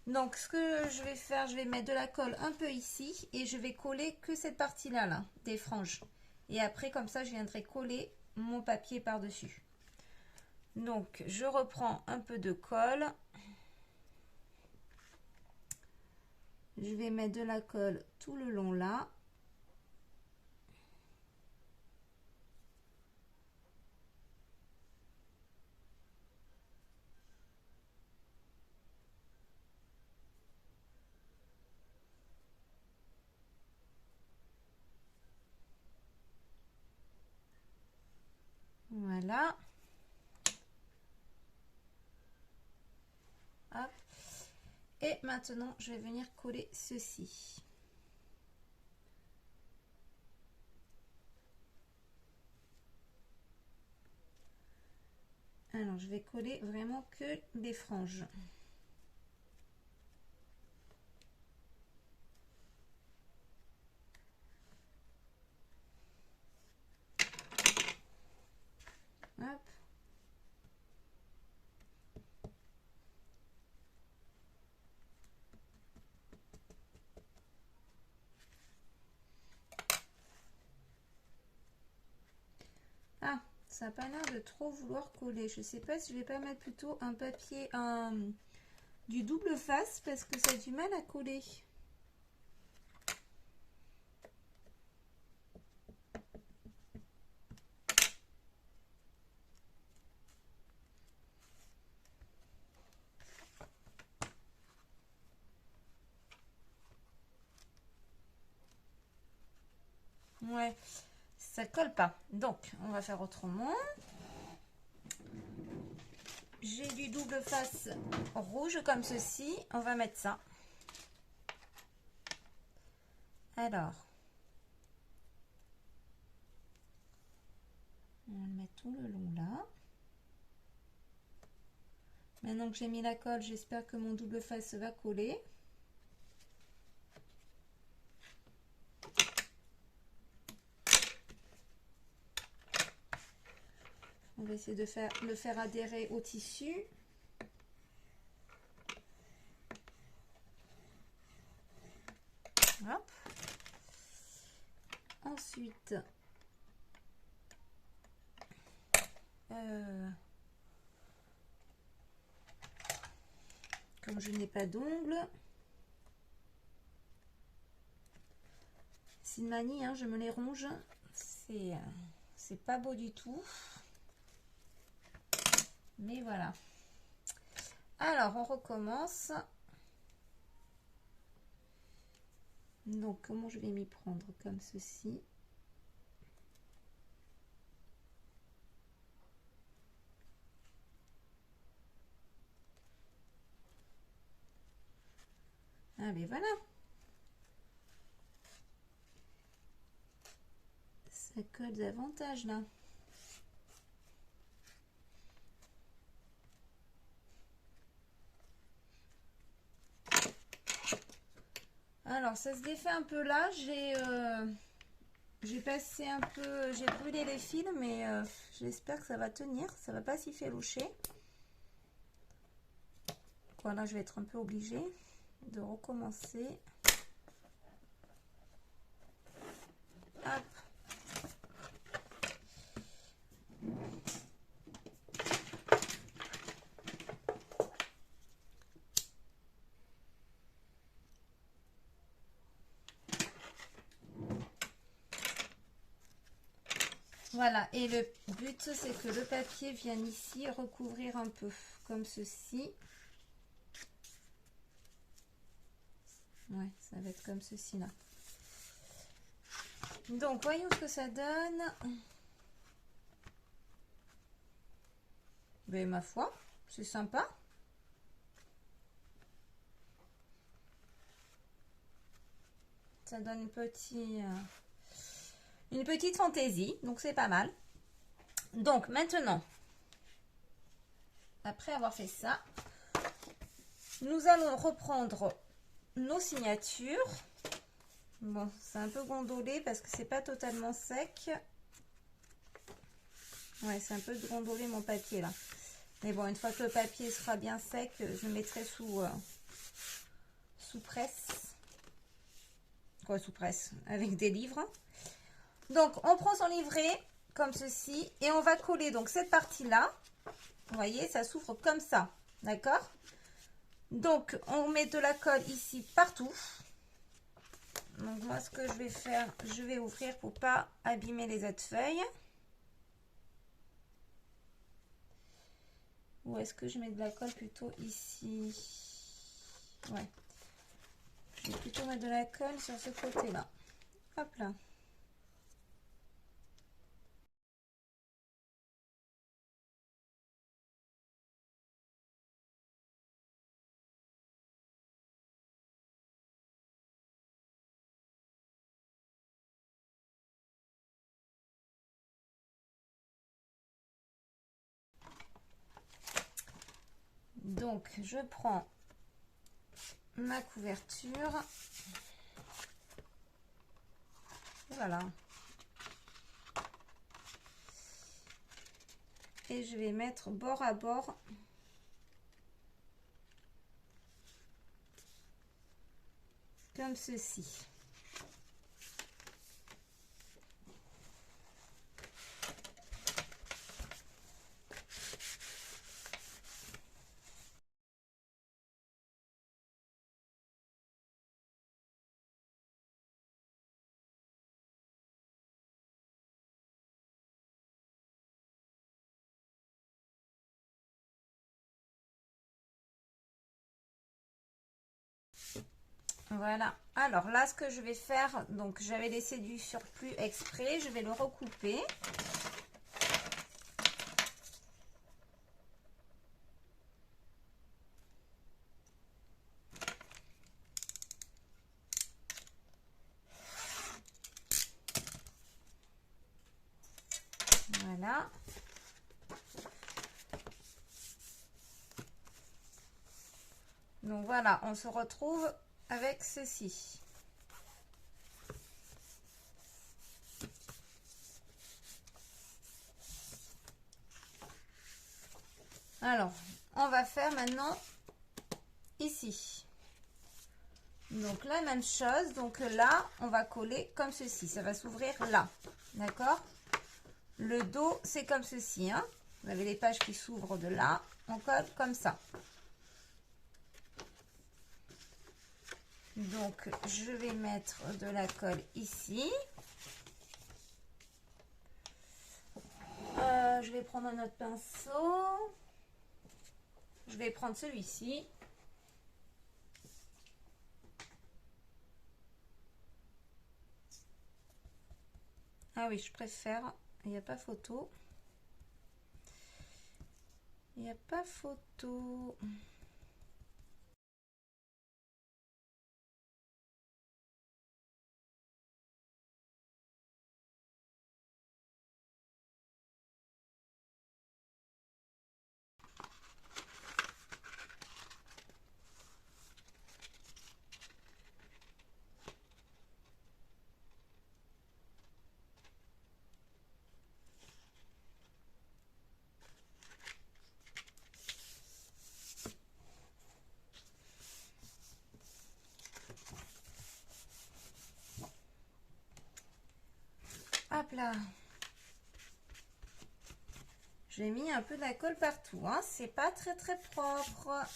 S1: Donc, ce que je vais faire, je vais mettre de la colle un peu ici et je vais coller que cette partie-là, là, des franges. Et après, comme ça, je viendrai coller mon papier par-dessus. Donc, je reprends un peu de colle. Je vais mettre de la colle tout le long là. Voilà. Hop. Et maintenant, je vais venir coller ceci. Alors, je vais coller vraiment que des franges. Hop. Ah, ça n'a pas l'air de trop vouloir coller. Je ne sais pas si je vais pas mettre plutôt un papier, du double face parce que ça a du mal à coller. Ouais, ça colle pas. Donc, on va faire autrement. J'ai du double face rouge comme ceci. On va mettre ça. Alors, on va le mettre tout le long là. Maintenant que j'ai mis la colle, j'espère que mon double face va coller. On va essayer de le faire adhérer au tissu. Ensuite, comme je n'ai pas d'ongles, c'est une manie, hein, je me les ronge, c'est pas beau du tout, mais voilà. Alors on recommence. Donc comment je vais m'y prendre? Comme ceci. Ah mais voilà, ça colle davantage là. Alors ça se défait un peu là, j'ai passé un peu, j'ai brûlé les fils, mais j'espère que ça va tenir, ça va pas s'y loucher. Voilà, je vais être un peu obligée de recommencer. Hop. Voilà, et le but c'est que le papier vienne ici recouvrir un peu, comme ceci. Ouais, ça va être comme ceci là. Donc, voyons ce que ça donne. Mais ma foi, c'est sympa. Ça donne une petite fantaisie, donc c'est pas mal. Donc maintenant, après avoir fait ça, nous allons reprendre nos signatures. Bon, c'est un peu gondolé parce que c'est pas totalement sec. Ouais, c'est un peu gondolé mon papier là. Mais bon, une fois que le papier sera bien sec, je mettrai sous presse. Quoi, sous presse? Avec des livres. Donc, on prend son livret comme ceci et on va coller donc cette partie-là. Vous voyez, ça s'ouvre comme ça. D'accord? Donc, on met de la colle ici partout. Donc, moi, ce que je vais faire, je vais ouvrir pour pas abîmer les autres feuilles. Ou est-ce que je mets de la colle plutôt ici? Ouais. Je vais plutôt mettre de la colle sur ce côté-là. Hop là. Donc, je prends ma couverture. Voilà. Et je vais mettre bord à bord. Comme ceci. Voilà. Alors là, ce que je vais faire, donc j'avais laissé du surplus exprès, je vais le recouper. Voilà. Donc voilà, on se retrouve avec ceci. Alors, on va faire maintenant ici. Donc la même chose, donc là on va coller comme ceci, ça va s'ouvrir là, d'accord? Le dos c'est comme ceci, hein? Vous avez les pages qui s'ouvrent de là, on colle comme ça. Donc je vais mettre de la colle ici. Je vais prendre un autre pinceau, je vais prendre celui-ci. Ah oui, je préfère, il n'y a pas photo. Il n'y a pas photo. Hop là. J'ai mis un peu de la colle partout, hein. C'est pas très très propre.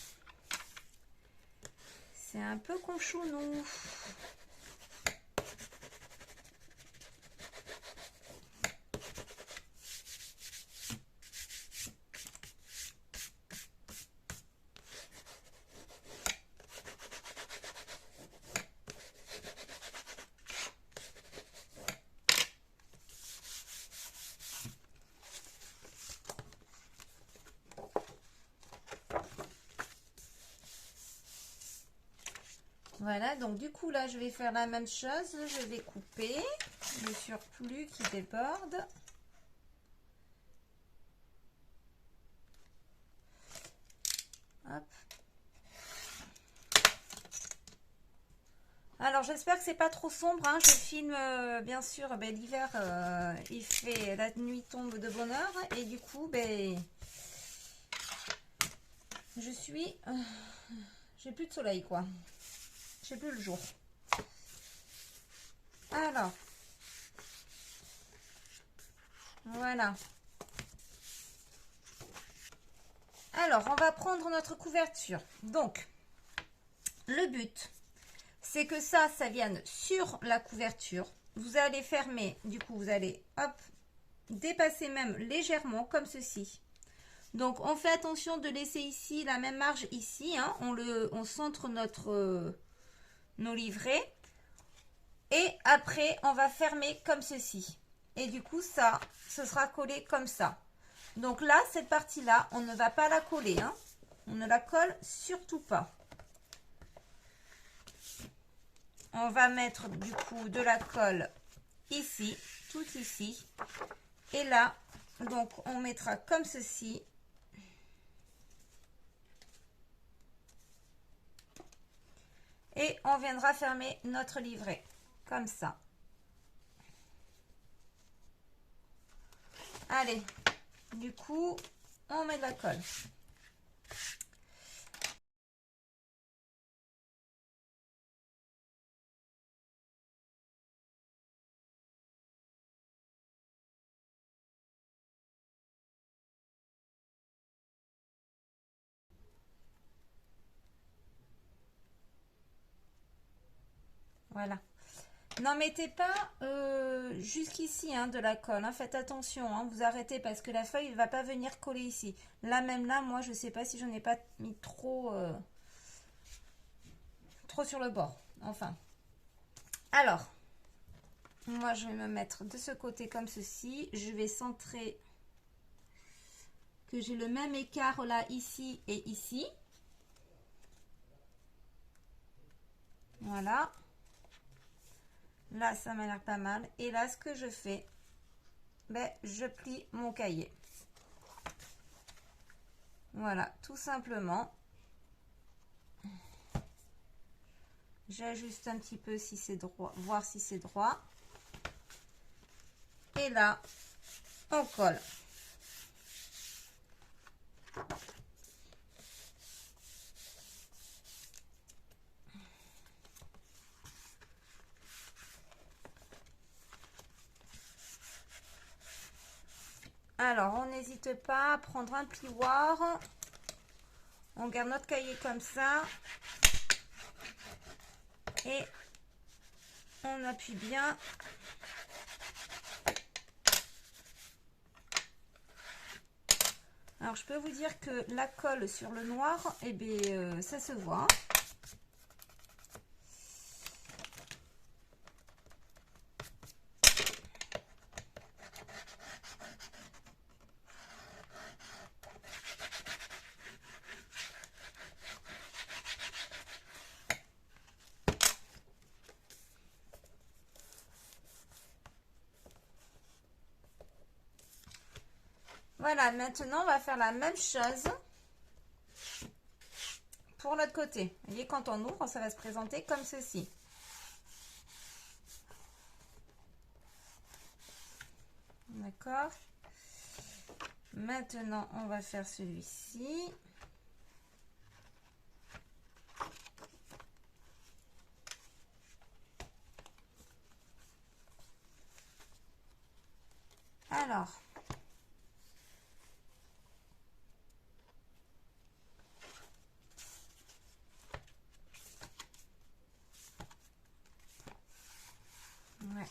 S1: C'est un peu conchounou. Voilà, donc du coup là je vais faire la même chose, je vais couper le surplus qui déborde. Hop. Alors j'espère que c'est pas trop sombre, hein. Je filme bien sûr, ben, l'hiver il fait, la nuit tombe de bonne heure et du coup ben je suis, j'ai plus de soleil quoi, j'ai plus le jour. Alors voilà. Alors, on va prendre notre couverture. Donc, le but, c'est que ça vienne sur la couverture. Vous allez fermer, du coup, vous allez, hop, dépasser même légèrement, comme ceci. Donc, on fait attention de laisser ici la même marge ici. Hein, on centre nos livrets. Et après, on va fermer comme ceci. Et du coup, ça, ce sera collé comme ça. Donc là, cette partie-là, on ne va pas la coller. Hein. On ne la colle surtout pas. On va mettre du coup de la colle ici, tout ici. Et là, donc on mettra comme ceci. Et on viendra fermer notre livret. Comme ça. Allez, du coup, on met de la colle. Voilà. N'en mettez pas jusqu'ici hein, de la colle. Hein. Faites attention, hein, vous arrêtez parce que la feuille ne va pas venir coller ici. Là, même là, moi, je ne sais pas si j'en ai pas mis trop sur le bord. Enfin. Alors, moi, je vais me mettre de ce côté comme ceci. Je vais centrer que j'ai le même écart là, ici et ici. Voilà. Là, ça m'a l'air pas mal. Et là, ce que je fais, ben, je plie mon cahier. Voilà, tout simplement. J'ajuste un petit peu si c'est droit, voir si c'est droit. Et là, on colle. Alors, on n'hésite pas à prendre un plioir. On garde notre cahier comme ça. Et on appuie bien. Alors, je peux vous dire que la colle sur le noir, eh bien, ça se voit. Voilà, maintenant, on va faire la même chose pour l'autre côté. Vous voyez, quand on ouvre, ça va se présenter comme ceci. D'accord. Maintenant, on va faire celui-ci. Alors, ouais.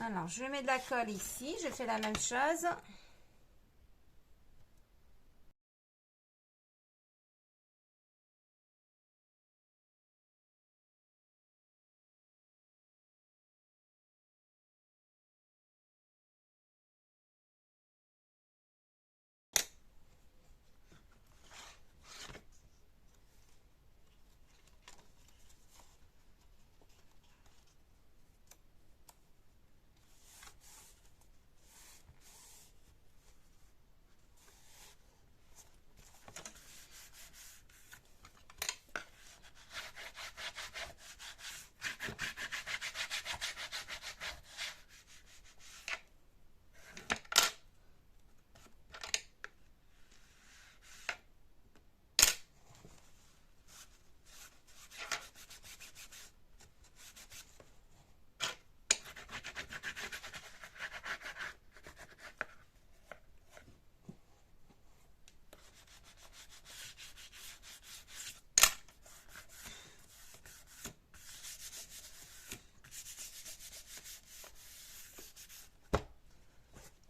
S1: Alors, je mets de la colle ici, je fais la même chose.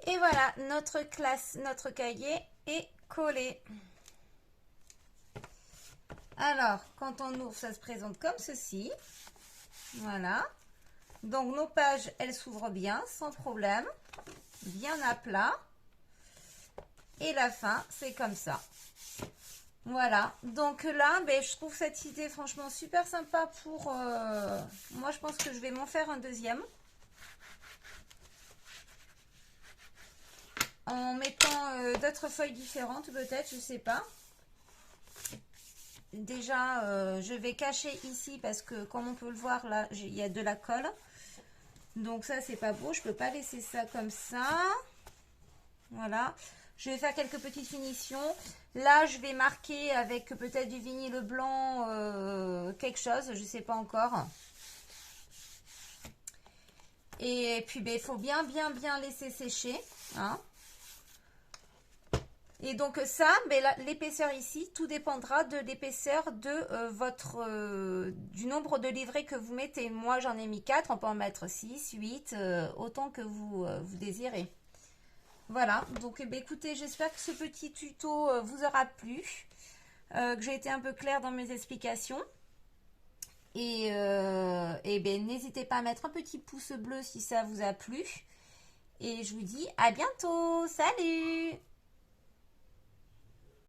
S1: Et voilà, notre cahier est collé. Alors, quand on ouvre, ça se présente comme ceci. Voilà. Donc, nos pages, elles s'ouvrent bien, sans problème. Bien à plat. Et la fin, c'est comme ça. Voilà. Donc là, ben, je trouve cette idée franchement super sympa pour... moi, je pense que je vais m'en faire un deuxième. En mettant d'autres feuilles différentes, peut-être, je sais pas. Déjà, je vais cacher ici parce que, comme on peut le voir, là, il y a de la colle. Donc ça, c'est pas beau. Je peux pas laisser ça comme ça. Voilà. Je vais faire quelques petites finitions. Là, je vais marquer avec peut-être du vinyle blanc quelque chose. Je sais pas encore. Et puis, ben, il faut bien laisser sécher. Hein. Et donc ça, ben, l'épaisseur ici, tout dépendra de l'épaisseur de du nombre de livrets que vous mettez. Moi, j'en ai mis 4, on peut en mettre 6, 8, autant que vous désirez. Voilà, donc eh bien, écoutez, j'espère que ce petit tuto vous aura plu, que j'ai été un peu claire dans mes explications. Et ben, n'hésitez pas à mettre un petit pouce bleu si ça vous a plu. Et je vous dis à bientôt, salut!